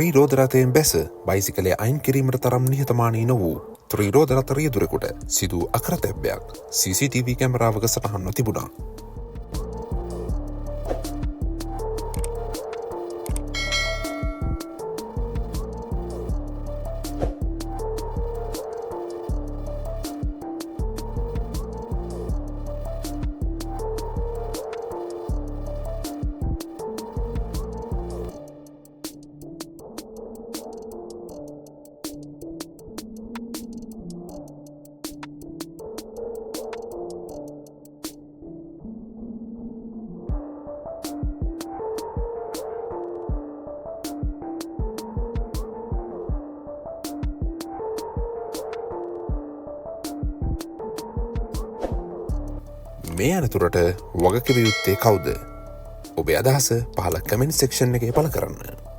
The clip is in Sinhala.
ත්‍රීරෝධ රථයෙන් බැස බයිසිකලය අයින් කිරීමට තරම් නිහතමානී නොවූ ත්‍රීරෝධ රථ රියදුරෙකුට සිදු අකරතැබ්බයක් CCTV කැමරාවක සටහන්ව තිබුණා. මේ අනතුරට වගකිව යුත්තේ කවුද? ඔබේ අදහස පහළ කමෙන්ට් සෙක්ෂන් එකේ පළ කරන්න.